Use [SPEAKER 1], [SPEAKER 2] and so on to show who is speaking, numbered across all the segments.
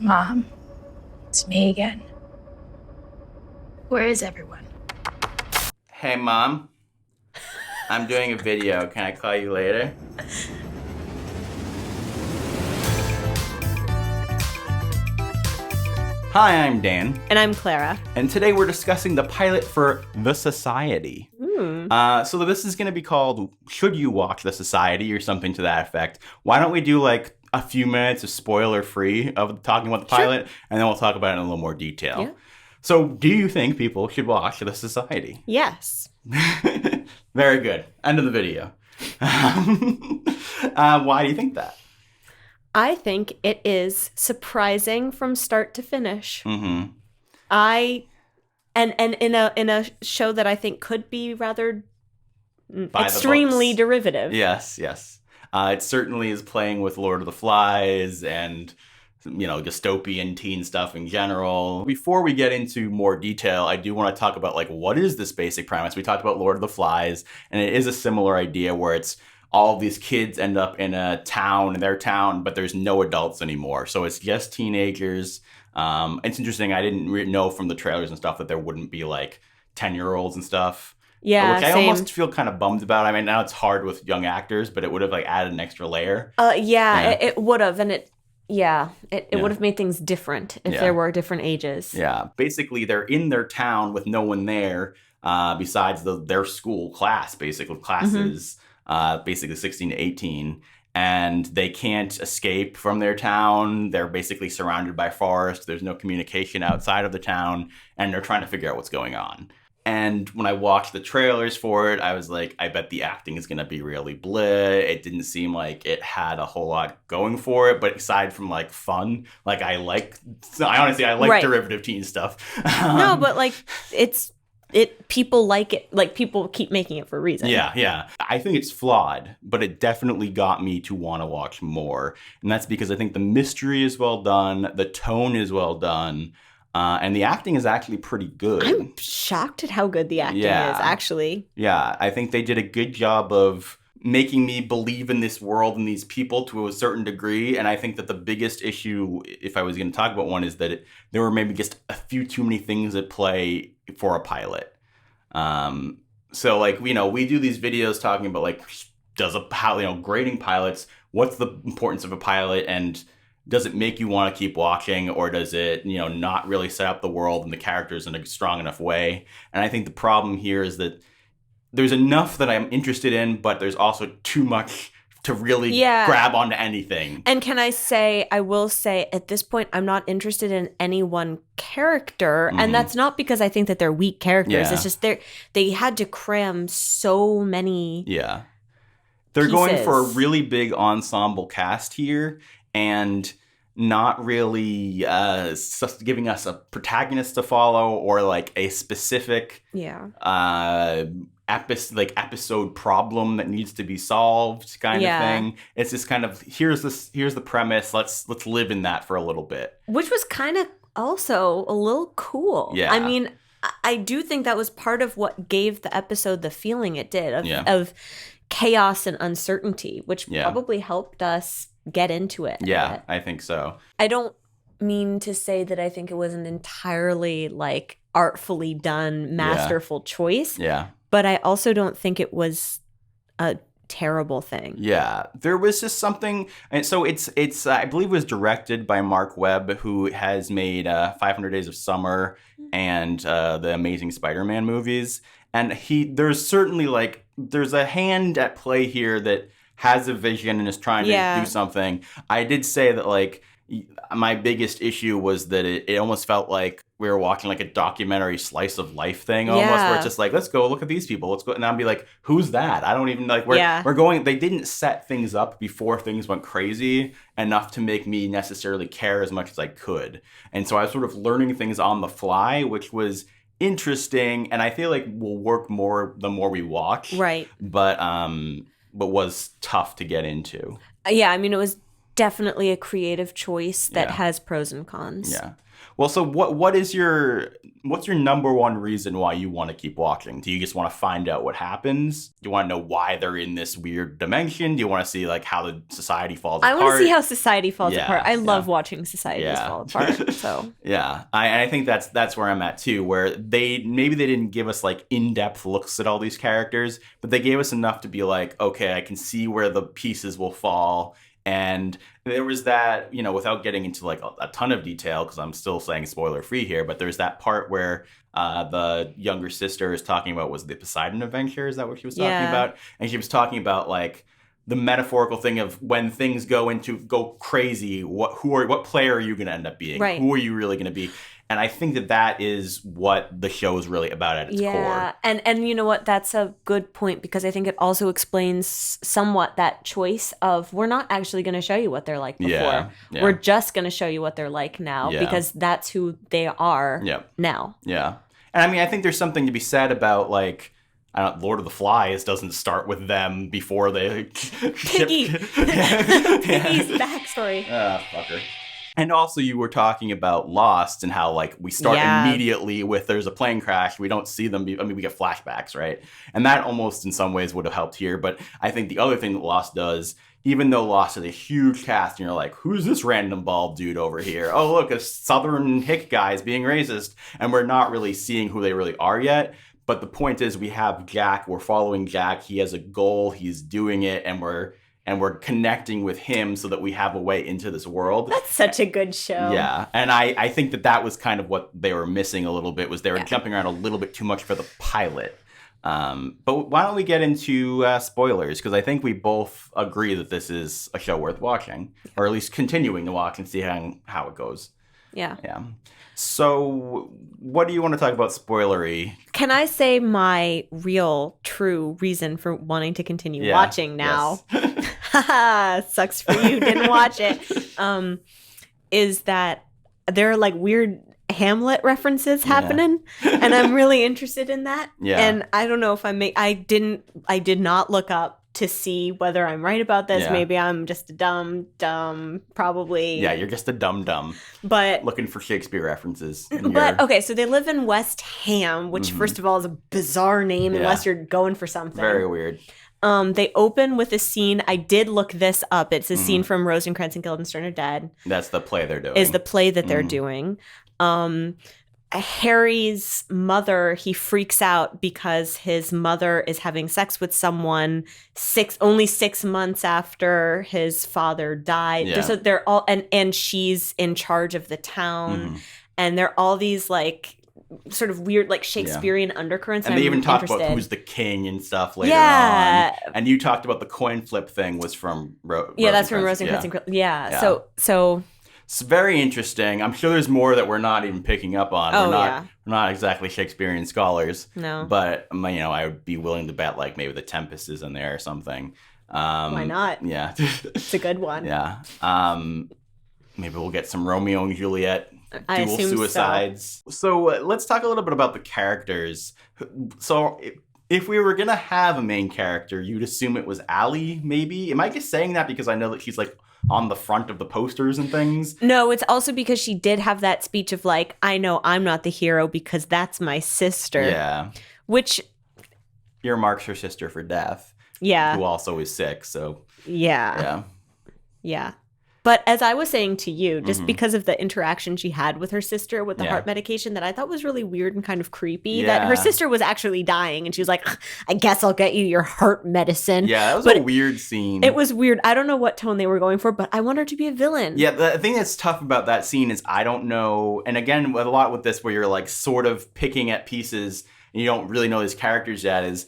[SPEAKER 1] Mom, it's me again. Where is everyone?
[SPEAKER 2] Hey, Mom. I'm doing a video. Can I call you later? Hi, I'm Dan.
[SPEAKER 3] And I'm Clara.
[SPEAKER 2] And today we're discussing the pilot for The Society. So this is going to be called Should You Watch The Society or something to that effect. Why don't we do like a few minutes of spoiler-free of talking about the pilot, and then we'll talk about it in a little more detail.
[SPEAKER 3] Yeah.
[SPEAKER 2] So do you think people should watch The Society?
[SPEAKER 3] Yes.
[SPEAKER 2] Very good. End of the video. Why do you think that?
[SPEAKER 3] I think it is surprising from start to finish.
[SPEAKER 2] Mm-hmm.
[SPEAKER 3] And in a show that I think could be rather
[SPEAKER 2] By
[SPEAKER 3] extremely derivative.
[SPEAKER 2] Yes. It certainly is playing with Lord of the Flies and, dystopian teen stuff in general. Before we get into more detail, I do want to talk about, what is this basic premise? We talked about Lord of the Flies, and it is a similar idea where it's all of these kids end up in their town, but there's no adults anymore. So it's just teenagers. It's interesting. I didn't know from the trailers and stuff that there wouldn't be 10-year-olds and stuff.
[SPEAKER 3] Yeah,
[SPEAKER 2] which I
[SPEAKER 3] same.
[SPEAKER 2] almost feel kind of bummed about. I mean, now it's hard with young actors, but it would have added an extra layer.
[SPEAKER 3] It would have, and it would have made things different if there were different ages.
[SPEAKER 2] Yeah, basically they're in their town with no one there besides their school class. Basically, classes basically 16 to 18. And they can't escape from their town. They're basically surrounded by forest. There's no communication outside of the town, and they're trying to figure out what's going on. And when I watched the trailers for it, I was like, I bet the acting is going to be really bleh. It didn't seem like it had a whole lot going for it. But aside from fun, I like
[SPEAKER 3] Right.
[SPEAKER 2] derivative teen stuff.
[SPEAKER 3] No, but people like it. People keep making it for a reason.
[SPEAKER 2] Yeah. I think it's flawed, but it definitely got me to want to watch more. And that's because I think the mystery is well done. The tone is well done. And the acting is actually pretty good.
[SPEAKER 3] I'm shocked at how good the acting is, actually.
[SPEAKER 2] Yeah, I think they did a good job of making me believe in this world and these people to a certain degree. And I think that the biggest issue, if I was going to talk about one, is that there were maybe just a few too many things at play for a pilot. So we do these videos talking about grading pilots. What's the importance of a pilot, and does it make you want to keep watching, or does it, not really set up the world and the characters in a strong enough way? And I think the problem here is that there's enough that I'm interested in, but there's also too much to really grab onto anything.
[SPEAKER 3] And I will say at this point, I'm not interested in any one character.
[SPEAKER 2] Mm-hmm.
[SPEAKER 3] And that's not because I think that they're weak characters.
[SPEAKER 2] Yeah.
[SPEAKER 3] It's just they had to cram so many
[SPEAKER 2] They're
[SPEAKER 3] pieces.
[SPEAKER 2] Going for a really big ensemble cast here, and not really giving us a protagonist to follow or a specific episode problem that needs to be solved kind of thing. It's just kind of here's the premise. Let's live in that for a little bit.
[SPEAKER 3] Which was kind of also a little cool.
[SPEAKER 2] Yeah.
[SPEAKER 3] I mean, I do think that was part of what gave the episode the feeling it did of chaos and uncertainty, which probably helped us get into it.
[SPEAKER 2] Yeah, I think so.
[SPEAKER 3] I don't mean to say that I think it was an entirely artfully done, masterful choice.
[SPEAKER 2] Yeah.
[SPEAKER 3] But I also don't think it was a terrible thing.
[SPEAKER 2] Yeah, there was just something, and so it's I believe it was directed by Mark Webb, who has made 500 Days of Summer and the Amazing Spider-Man movies, and there's certainly there's a hand at play here that has a vision and is trying to do something. I did say that my biggest issue was that it almost felt like we were watching a documentary slice of life thing almost, where it's just let's go look at these people. Let's go. And I'll be like, who's that? I don't even we're going. They didn't set things up before things went crazy enough to make me necessarily care as much as I could. And so I was sort of learning things on the fly, which was interesting. And I feel will work more the more we watch.
[SPEAKER 3] Right.
[SPEAKER 2] But was tough to get into.
[SPEAKER 3] Yeah, I mean, it was definitely a creative choice that has pros and cons.
[SPEAKER 2] Yeah. Well, so what's your number one reason why you want to keep watching? Do you just want to find out what happens? Do you want to know why they're in this weird dimension? Do you want to see like how the society falls apart?
[SPEAKER 3] I want to see how society falls apart. I love watching societies fall apart. So
[SPEAKER 2] yeah, I think that's where I'm at too. Where they didn't give us like in-depth looks at all these characters, but they gave us enough to be like, okay, I can see where the pieces will fall. And there was that, without getting into like a ton of detail, because I'm still saying spoiler free here, but there's that part where the younger sister is talking about, was the Poseidon Adventure? Is that what she was talking about? And she was talking about like the metaphorical thing of when things go crazy, what player are you going to end up being?
[SPEAKER 3] Right.
[SPEAKER 2] Who are you really going to be? And I think that is what the show is really about at its core.
[SPEAKER 3] Yeah, and you know what? That's a good point, because I think it also explains somewhat that choice of, we're not actually going to show you what they're like before.
[SPEAKER 2] Yeah.
[SPEAKER 3] We're just going to show you what they're like now, because that's who they are now.
[SPEAKER 2] Yeah. And I mean, I think there's something to be said about like, Lord of the Flies doesn't start with them before they
[SPEAKER 3] Piggy's backstory.
[SPEAKER 2] Fucker. And also you were talking about Lost and how like we start immediately with there's a plane crash. We don't see them. we get flashbacks, right? And that almost in some ways would have helped here. But I think the other thing that Lost does, even though Lost is a huge cast and you're like, who's this random bald dude over here? Oh, look, a Southern hick guy is being racist. And we're not really seeing who they really are yet. But the point is we have Jack. We're following Jack. He has a goal. He's doing it. And we're connecting with him so that we have a way into this world.
[SPEAKER 3] That's such a good show.
[SPEAKER 2] Yeah. And I think that was kind of what they were missing a little bit, was they were jumping around a little bit too much for the pilot. But why don't we get into spoilers? Because I think we both agree that this is a show worth watching, or at least continuing to watch and see how it goes.
[SPEAKER 3] Yeah.
[SPEAKER 2] Yeah. So what do you want to talk about spoilery?
[SPEAKER 3] Can I say my real, true reason for wanting to continue watching now? Yes. Sucks for you, didn't watch it. Is that there are like weird Hamlet references happening, and I'm really interested in that.
[SPEAKER 2] Yeah.
[SPEAKER 3] And I don't know if I did not look up to see whether I'm right about this.
[SPEAKER 2] Yeah.
[SPEAKER 3] Maybe I'm just a dumb, probably.
[SPEAKER 2] Yeah, you're just a dumb.
[SPEAKER 3] But
[SPEAKER 2] looking for Shakespeare references.
[SPEAKER 3] Okay, so they live in West Ham, which first of all is a bizarre name unless you're going for something.
[SPEAKER 2] Very weird.
[SPEAKER 3] They open with a scene. I did look this up. It's a scene from Rosencrantz and Guildenstern are Dead.
[SPEAKER 2] That's the play they're doing.
[SPEAKER 3] Is the play that they're doing. Harry's mother, he freaks out because his mother is having sex with someone only 6 months after his father died.
[SPEAKER 2] Yeah.
[SPEAKER 3] So they're all and she's in charge of the town, and they're all these like sort of weird like Shakespearean undercurrents.
[SPEAKER 2] And they even talk about who's the king and stuff later on. And you talked about the coin flip thing was from
[SPEAKER 3] that's from Rosencrantz and Guildenstern. So
[SPEAKER 2] it's very interesting. I'm sure there's more that we're not even picking up on. We're not exactly Shakespearean scholars.
[SPEAKER 3] No.
[SPEAKER 2] But, I would be willing to bet like maybe the Tempest is in there or something.
[SPEAKER 3] Why not?
[SPEAKER 2] Yeah.
[SPEAKER 3] It's a good one.
[SPEAKER 2] Yeah. Maybe we'll get some Romeo and Juliet dual suicides. So let's talk a little bit about the characters. So if we were going to have a main character, you'd assume it was Allie, maybe? Am I just saying that because I know that she's like on the front of the posters and things?
[SPEAKER 3] No, it's also because she did have that speech of like, I know I'm not the hero because that's my sister.
[SPEAKER 2] Yeah.
[SPEAKER 3] Which
[SPEAKER 2] earmarks her sister for death.
[SPEAKER 3] Yeah.
[SPEAKER 2] Who also is sick, so.
[SPEAKER 3] Yeah. But as I was saying to you, just because of the interaction she had with her sister with the heart medication that I thought was really weird and kind of creepy, that her sister was actually dying and she was like, I guess I'll get you your heart medicine.
[SPEAKER 2] Yeah, that was a weird scene.
[SPEAKER 3] It was weird. I don't know what tone they were going for, but I want her to be a villain.
[SPEAKER 2] Yeah, the thing that's tough about that scene is I don't know, and again, with a lot with this where you're like sort of picking at pieces and you don't really know these characters yet,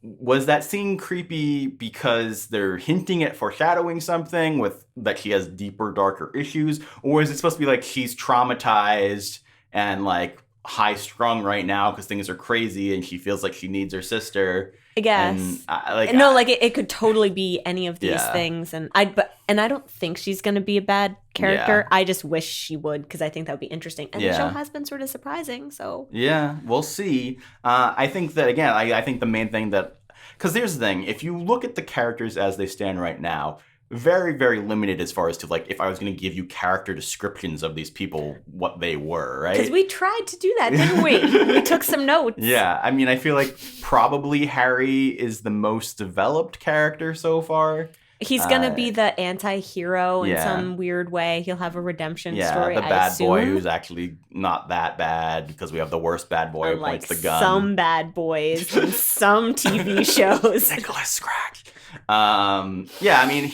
[SPEAKER 2] was that scene creepy because they're hinting at foreshadowing something with that she has deeper, darker issues? Or is it supposed to be like she's traumatized and like high strung right now because things are crazy and she feels like she needs her sister?
[SPEAKER 3] I guess. It could totally be any of these things. And I don't think she's going to be a bad character. Yeah. I just wish she would because I think that would be interesting. And the show has been sort of surprising. So
[SPEAKER 2] yeah, we'll see. I think that, again, I think the main thing that... Because here's the thing. If you look at the characters as they stand right now, very, very limited as far as to like if I was going to give you character descriptions of these people, what they were, right?
[SPEAKER 3] Because we tried to do that, didn't we? We took some notes.
[SPEAKER 2] Yeah, I mean, I feel like probably Harry is the most developed character so far.
[SPEAKER 3] He's going to be the anti-hero in
[SPEAKER 2] yeah.
[SPEAKER 3] some weird way. He'll have a redemption story,
[SPEAKER 2] the
[SPEAKER 3] I
[SPEAKER 2] bad
[SPEAKER 3] assume.
[SPEAKER 2] boy who's actually not that bad because we have the worst bad boy who points the gun.
[SPEAKER 3] Some bad boys in some TV shows.
[SPEAKER 2] Nicholas Scratch. Yeah, I mean,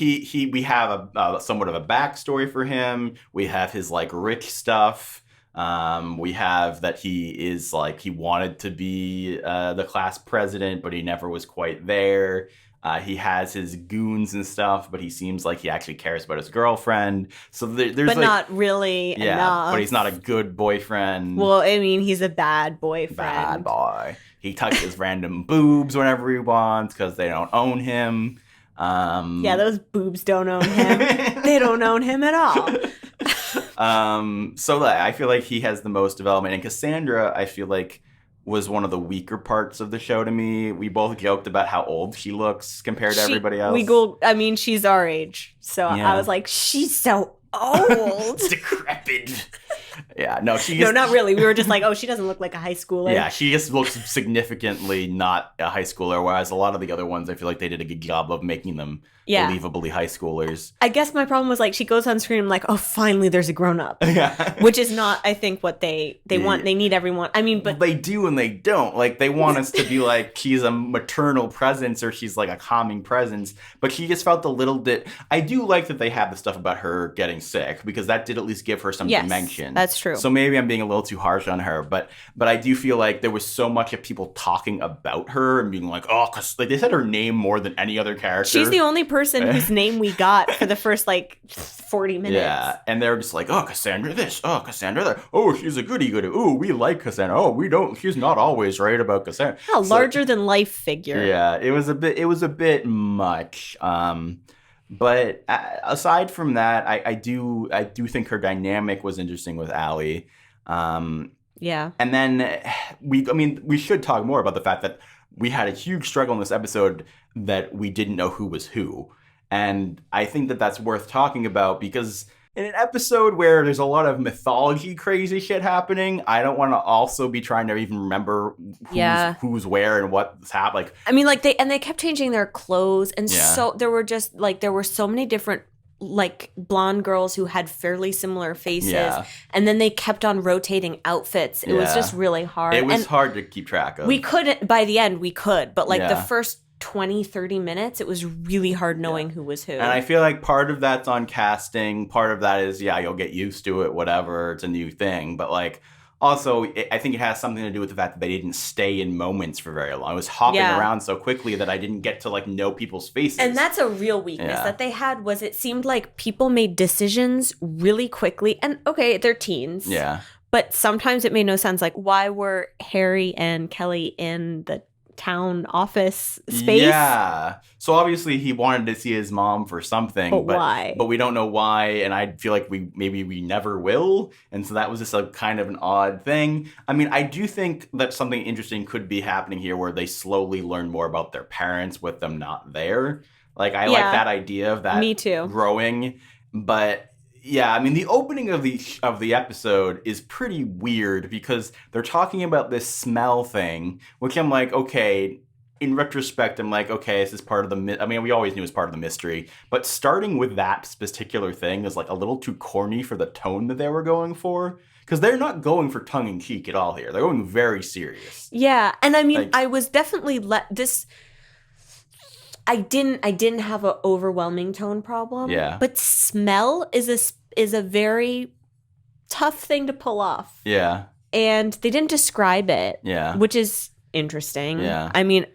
[SPEAKER 2] we have a somewhat of a backstory for him. We have his like rich stuff. We have that he is like he wanted to be the class president, but he never was quite there. He has his goons and stuff, but he seems like he actually cares about his girlfriend. So there's
[SPEAKER 3] but
[SPEAKER 2] like,
[SPEAKER 3] not really enough.
[SPEAKER 2] But he's not a good boyfriend.
[SPEAKER 3] Well, I mean, he's a bad boyfriend.
[SPEAKER 2] Bad boy. He touches random boobs whenever he wants because they don't own him.
[SPEAKER 3] Yeah, those boobs don't own him. They don't own him at all.
[SPEAKER 2] So I feel like he has the most development. And Cassandra, I feel like, was one of the weaker parts of the show to me. We both joked about how old she looks compared to everybody else.
[SPEAKER 3] I mean, she's our age. So
[SPEAKER 2] Yeah.
[SPEAKER 3] I was like, she's so old.
[SPEAKER 2] Decrepit. Yeah, no,
[SPEAKER 3] No, not really. We were just like, oh, she doesn't look like a high schooler.
[SPEAKER 2] Yeah, she just looks significantly not a high schooler, whereas a lot of the other ones, I feel like they did a good job of making them believably high schoolers.
[SPEAKER 3] I guess my problem was like she goes on screen, I'm like, oh, finally there's a grown up.
[SPEAKER 2] Yeah.
[SPEAKER 3] Which is not, I think, what they want. They need everyone. I mean, but
[SPEAKER 2] they do and they don't. Like, they want us to be like she's a maternal presence or she's like a calming presence, but she just felt a little bit. I do like that they have the stuff about her getting sick because that did at least give her some dimension.
[SPEAKER 3] That's true.
[SPEAKER 2] So maybe I'm being a little too harsh on her, but I do feel like there was so much of people talking about her and being like, oh, because like they said her name more than any other character.
[SPEAKER 3] She's the only person whose name we got for the first like 40 minutes.
[SPEAKER 2] Yeah, and they're just like, oh, Cassandra this, oh, Cassandra that, oh, she's a goody goody, oh, we like Cassandra, oh, we don't, she's not always right about Cassandra.
[SPEAKER 3] A larger than life figure.
[SPEAKER 2] Yeah, it was a bit much. But aside from that, I do think her dynamic was interesting with Allie.
[SPEAKER 3] Yeah.
[SPEAKER 2] And then we should talk more about the fact that we had a huge struggle in this episode that we didn't know who was who. And I think that that's worth talking about because in an episode where there's a lot of mythology crazy shit happening, I don't want to also be trying to even remember who's where and what's happening. Like,
[SPEAKER 3] I mean, like they kept changing their clothes, and so there were so many different like blonde girls who had fairly similar faces, and then they kept on rotating outfits. It was just really hard.
[SPEAKER 2] It was hard to keep track of.
[SPEAKER 3] We couldn't, by the end we could, but like the first 20-30 minutes it was really hard knowing who was who.
[SPEAKER 2] And I feel like part of that's on casting, part of that is you'll get used to it, whatever, it's a new thing, but like also I think it has something to do with the fact that they didn't stay in moments for very long. I was hopping around so quickly that I didn't get to like know people's faces.
[SPEAKER 3] And that's a real weakness that they had, was it seemed like people made decisions really quickly, and okay, they're teens, but sometimes it made no sense. Like, why were Harry and Kelly in the town office space?
[SPEAKER 2] Yeah. So obviously he wanted to see his mom for something.
[SPEAKER 3] But why?
[SPEAKER 2] But we don't know why, and I feel like we never will. And so that was just a kind of an odd thing. I mean, I do think that something interesting could be happening here where they slowly learn more about their parents with them not there. Like, I like that idea of that.
[SPEAKER 3] Me too.
[SPEAKER 2] Growing. But yeah, I mean, the opening of the episode is pretty weird because they're talking about this smell thing, which I'm like, okay, in retrospect, I'm like, okay, this is part of the I mean, we always knew it was part of the mystery, but starting with that particular thing is like a little too corny for the tone that they were going for. Because they're not going for tongue-in-cheek at all here. They're going very serious. Yeah, and I mean, like,
[SPEAKER 3] I was definitely I didn't have an overwhelming tone problem.
[SPEAKER 2] Yeah.
[SPEAKER 3] But smell is a very tough thing to pull off.
[SPEAKER 2] Yeah.
[SPEAKER 3] And they didn't describe it.
[SPEAKER 2] Yeah.
[SPEAKER 3] Which is interesting.
[SPEAKER 2] Yeah.
[SPEAKER 3] I mean,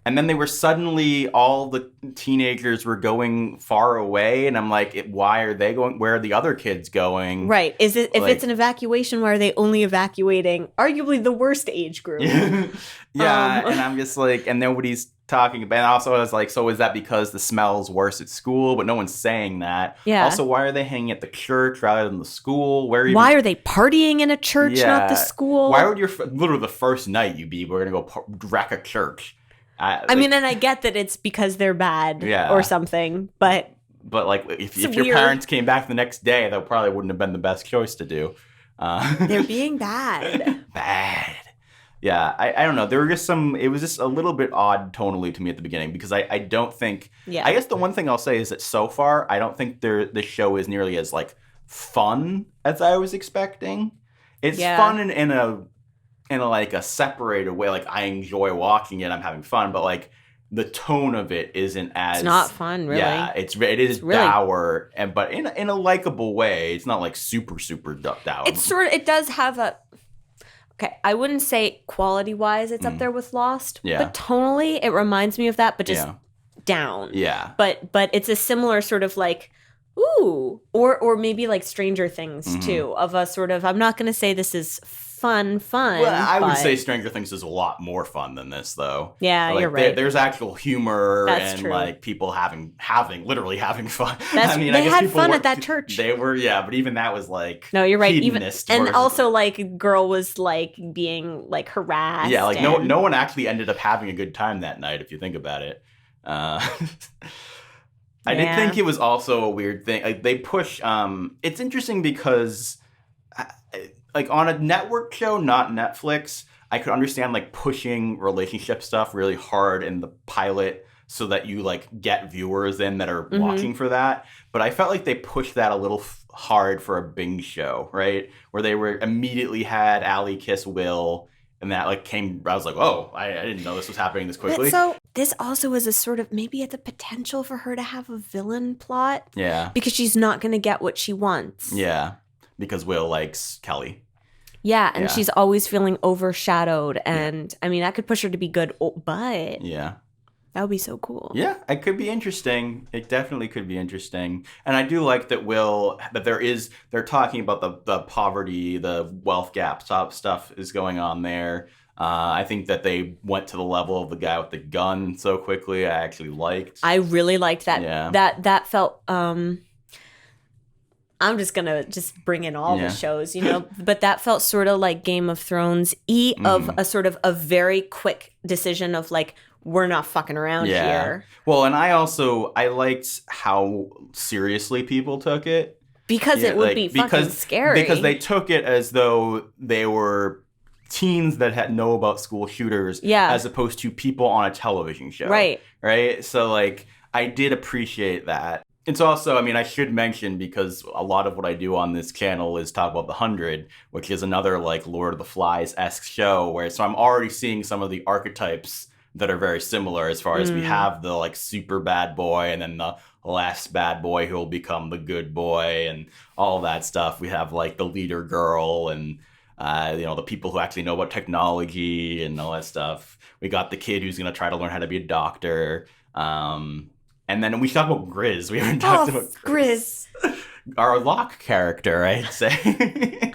[SPEAKER 2] and then they were suddenly, all the teenagers were going far away, and I'm like, why are they going? Where are the other kids going?
[SPEAKER 3] Right. If it's an evacuation, why are they only evacuating arguably the worst age group?
[SPEAKER 2] Yeah, and I'm just like, and nobody's talking about. And also, I was like, so is that because the smell's worse at school? But no one's saying that.
[SPEAKER 3] Yeah.
[SPEAKER 2] Also, why are they hanging at the church rather than the school?
[SPEAKER 3] Why are they partying in a church, not the school?
[SPEAKER 2] Why would literally the first night we're gonna go wreck a church?
[SPEAKER 3] I mean, and I get that it's because they're bad or something, but
[SPEAKER 2] But like, if
[SPEAKER 3] It's
[SPEAKER 2] your
[SPEAKER 3] weird.
[SPEAKER 2] parents came back the next day, that probably wouldn't have been the best choice to do.
[SPEAKER 3] They're being bad.
[SPEAKER 2] Bad. Yeah, I don't know. There were just it was just a little bit odd tonally to me at the beginning because I don't think, I guess the one thing I'll say is that so far, I don't think the show is nearly as like fun as I was expecting. It's fun in a like a separated way. Like I enjoy watching it, I'm having fun, but like the tone of it isn't as,
[SPEAKER 3] it's not fun, really.
[SPEAKER 2] Yeah, it is
[SPEAKER 3] really
[SPEAKER 2] dour, but in a likable way. It's not like super dour.
[SPEAKER 3] It does have a, okay, I wouldn't say quality-wise it's up there with Lost, but tonally it reminds me of that, but just down.
[SPEAKER 2] Yeah.
[SPEAKER 3] But it's a similar sort of like, ooh, or maybe like Stranger Things too, of a sort of, I'm not going to say this is fun.
[SPEAKER 2] Well, I would say Stranger Things is a lot more fun than this, though.
[SPEAKER 3] Yeah,
[SPEAKER 2] like,
[SPEAKER 3] you're right.
[SPEAKER 2] There's actual humor.
[SPEAKER 3] That's
[SPEAKER 2] and
[SPEAKER 3] true.
[SPEAKER 2] like people literally having fun.
[SPEAKER 3] That's,
[SPEAKER 2] I mean,
[SPEAKER 3] they
[SPEAKER 2] I guess
[SPEAKER 3] had
[SPEAKER 2] people
[SPEAKER 3] fun
[SPEAKER 2] were,
[SPEAKER 3] at that church.
[SPEAKER 2] They were, yeah, but even that was like,
[SPEAKER 3] no, you're right. Even
[SPEAKER 2] hedonist
[SPEAKER 3] and
[SPEAKER 2] versus-
[SPEAKER 3] also like a girl was like being like harassed.
[SPEAKER 2] Yeah, like no one actually ended up having a good time that night if you think about it. I did think it was also a weird thing. Like they push. It's interesting because, like on a network show, not Netflix, I could understand like pushing relationship stuff really hard in the pilot so that you like get viewers in that are watching for that. But I felt like they pushed that a little hard for a Bing show, right? Where they were immediately had Allie kiss Will. And that like came, I was like, oh, I didn't know this was happening this quickly.
[SPEAKER 3] But so this also is a sort of, maybe at the potential for her to have a villain plot.
[SPEAKER 2] Yeah.
[SPEAKER 3] Because she's not going to get what she wants.
[SPEAKER 2] Yeah. Because Will likes Kelly.
[SPEAKER 3] Yeah. And she's always feeling overshadowed. And I mean, that could push her to be good, but
[SPEAKER 2] yeah,
[SPEAKER 3] that would be so cool.
[SPEAKER 2] Yeah, it could be interesting. It definitely could be interesting. And I do like that they're talking about the poverty, the wealth gap stuff is going on there. I think that they went to the level of the guy with the gun so quickly. I actually liked.
[SPEAKER 3] I really liked that.
[SPEAKER 2] Yeah.
[SPEAKER 3] That felt, I'm just going to bring in all the shows, but that felt sort of like Game of Thrones of a sort of a very quick decision of like, we're not fucking around here.
[SPEAKER 2] Well, and I liked how seriously people took it.
[SPEAKER 3] Because it would be fucking scary.
[SPEAKER 2] Because they took it as though they were teens that had know about school shooters as opposed to people on a television show.
[SPEAKER 3] Right.
[SPEAKER 2] Right? So, like, I did appreciate that. It's also, I mean, I should mention, because a lot of what I do on this channel is talk about The 100, which is another, like, Lord of the Flies-esque show, so I'm already seeing some of the archetypes that are very similar as far as we have the like super bad boy and then the less bad boy who will become the good boy and all that stuff. We have like the leader girl and the people who actually know about technology and all that stuff. We got the kid who's going to try to learn how to be a doctor. And then we should talk about Grizz. We haven't talked about Grizz. Our Locke character, I'd say.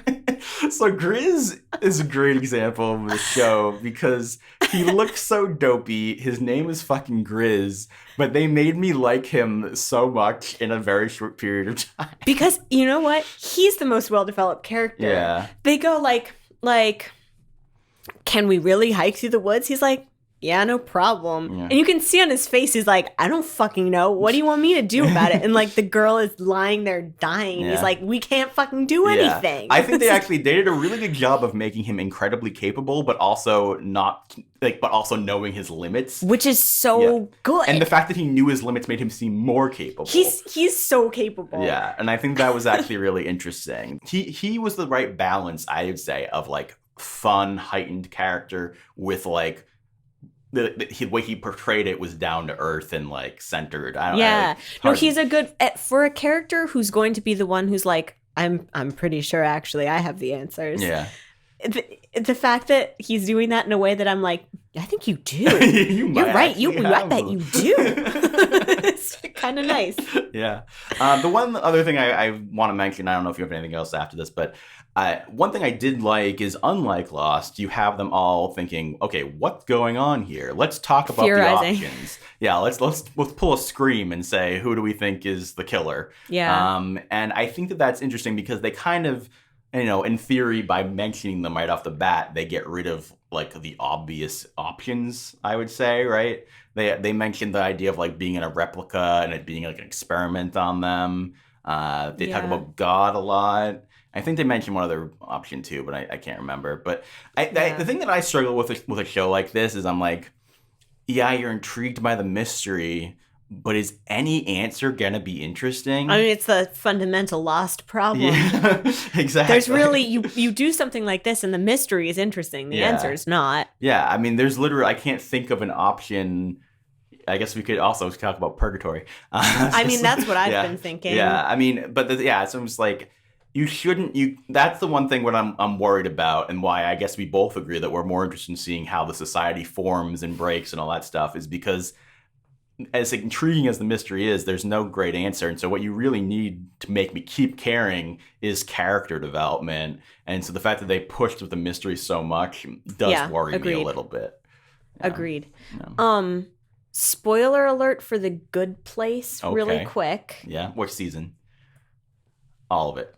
[SPEAKER 2] So Grizz is a great example of the show because he looks so dopey. His name is fucking Grizz, but they made me like him so much in a very short period of time.
[SPEAKER 3] Because you know what? He's the most well-developed character.
[SPEAKER 2] Yeah.
[SPEAKER 3] They go like, can we really hike through the woods? He's like, yeah, no problem. Yeah. And you can see on his face, he's like, I don't fucking know. What do you want me to do about it? And like the girl is lying there dying. Yeah. He's like, we can't fucking do anything.
[SPEAKER 2] I think they did a really good job of making him incredibly capable, but also knowing his limits.
[SPEAKER 3] Which is so good.
[SPEAKER 2] And the fact that he knew his limits made him seem more capable.
[SPEAKER 3] He's so capable.
[SPEAKER 2] Yeah. And I think that was actually really interesting. He was the right balance, I would say, of like fun, heightened character with like the way he portrayed it was down to earth and like centered.
[SPEAKER 3] He's a good for a character who's going to be the one who's like, I'm pretty sure actually I have the answers.
[SPEAKER 2] Yeah.
[SPEAKER 3] The fact that he's doing that in a way that I'm like, I think you do. You're right. I bet you do. It's kind of nice.
[SPEAKER 2] Yeah. The one other thing I want to mention, I don't know if you have anything else after this, but one thing I did like is, unlike Lost, you have them all thinking, okay, what's going on here? Let's talk about the options. Yeah, let's pull a scream and say, who do we think is the killer?
[SPEAKER 3] Yeah.
[SPEAKER 2] And I think that's interesting because they kind of, in theory, by mentioning them right off the bat, they get rid of like the obvious options, I would say, right? They mentioned the idea of like being in a replica and it being like an experiment on them. They talk about God a lot. I think they mentioned one other option too, but I can't remember. But the thing that I struggle with a show like this is I'm like, yeah, you're intrigued by the mystery, but is any answer gonna be interesting?
[SPEAKER 3] I mean, it's the fundamental lost problem.
[SPEAKER 2] Yeah, exactly.
[SPEAKER 3] There's really you do something like this, and the mystery is interesting. The answer is not.
[SPEAKER 2] Yeah, I mean, there's literally I can't think of an option. I guess we could also talk about purgatory.
[SPEAKER 3] I mean, that's what I've been thinking.
[SPEAKER 2] Yeah, I mean, but so I'm just like, you shouldn't. That's the one thing what I'm worried about, and why I guess we both agree that we're more interested in seeing how the society forms and breaks and all that stuff is because, as intriguing as the mystery is, there's no great answer, and so what you really need to make me keep caring is character development. And so the fact that they pushed with the mystery so much does worry me a little bit. Yeah.
[SPEAKER 3] Agreed. Yeah. Spoiler alert for The Good Place, really quick.
[SPEAKER 2] Yeah, which season? All of it.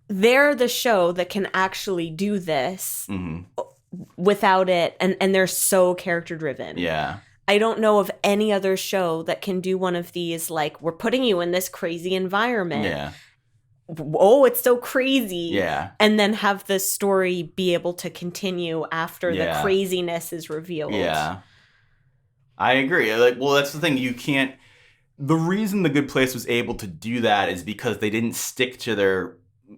[SPEAKER 3] They're the show that can actually do this without it, and they're so character driven.
[SPEAKER 2] Yeah.
[SPEAKER 3] I don't know of any other show that can do one of these, like, we're putting you in this crazy environment.
[SPEAKER 2] Yeah.
[SPEAKER 3] Oh, it's so crazy.
[SPEAKER 2] Yeah.
[SPEAKER 3] And then have the story be able to continue after the craziness is revealed.
[SPEAKER 2] Yeah. I agree. Like, well, that's the thing. You can't. The reason The Good Place was able to do that is because they didn't stick to their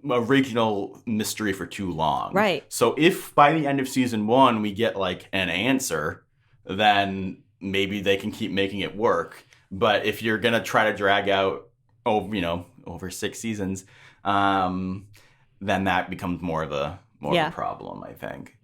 [SPEAKER 2] original mystery for too long.
[SPEAKER 3] Right.
[SPEAKER 2] So if by the end of season 1 we get like an answer, then maybe they can keep making it work. But if you're gonna try to drag out, over 6 seasons, then that becomes more of a problem, I think.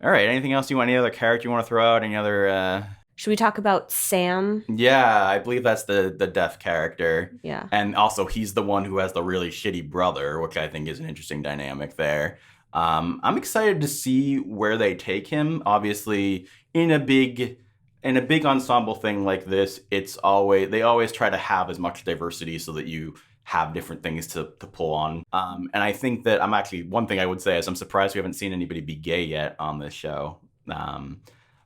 [SPEAKER 2] All right. Anything else any other character you want to throw out? Any other?
[SPEAKER 3] Should we talk about Sam?
[SPEAKER 2] Yeah, I believe that's the deaf character.
[SPEAKER 3] Yeah.
[SPEAKER 2] And also he's the one who has the really shitty brother, which I think is an interesting dynamic there. I'm excited to see where they take him. Obviously, in a big ensemble thing like this, they always try to have as much diversity so that you have different things to pull on. And I think that one thing I would say is I'm surprised we haven't seen anybody be gay yet on this show.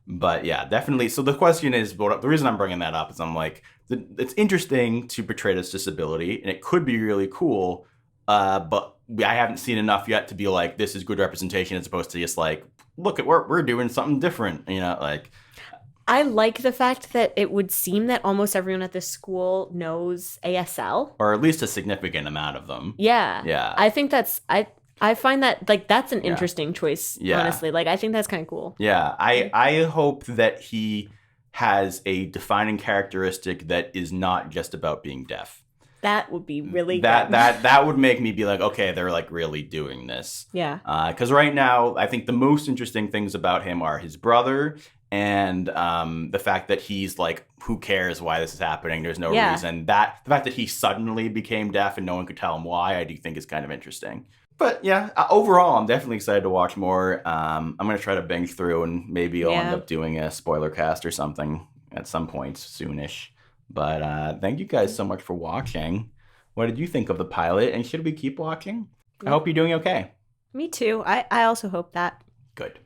[SPEAKER 2] But yeah, definitely. So the question is, the reason I'm bringing that up is I'm like, it's interesting to portray this disability, and it could be really cool, but I haven't seen enough yet to be like, this is good representation, as opposed to just like, look at we're doing something different, like.
[SPEAKER 3] I like the fact that it would seem that almost everyone at this school knows ASL.
[SPEAKER 2] Or at least a significant amount of them.
[SPEAKER 3] Yeah.
[SPEAKER 2] Yeah.
[SPEAKER 3] I think I find that, like, that's an interesting choice, honestly. Like, I think that's kind of cool.
[SPEAKER 2] Yeah. I hope that he has a defining characteristic that is not just about being deaf.
[SPEAKER 3] That would be really good.
[SPEAKER 2] That would make me be like, okay, they're like really doing this.
[SPEAKER 3] Yeah.
[SPEAKER 2] Because right now, I think the most interesting things about him are his brother and the fact that he's like, who cares why this is happening? There's no reason. The fact that he suddenly became deaf and no one could tell him why, I do think is kind of interesting. But yeah, overall, I'm definitely excited to watch more. I'm going to try to binge through, and maybe I'll end up doing a spoiler cast or something at some point soonish. But thank you guys so much for watching. What did you think of the pilot? And should we keep watching? I hope you're doing okay.
[SPEAKER 3] Me too. I also hope that.
[SPEAKER 2] Good.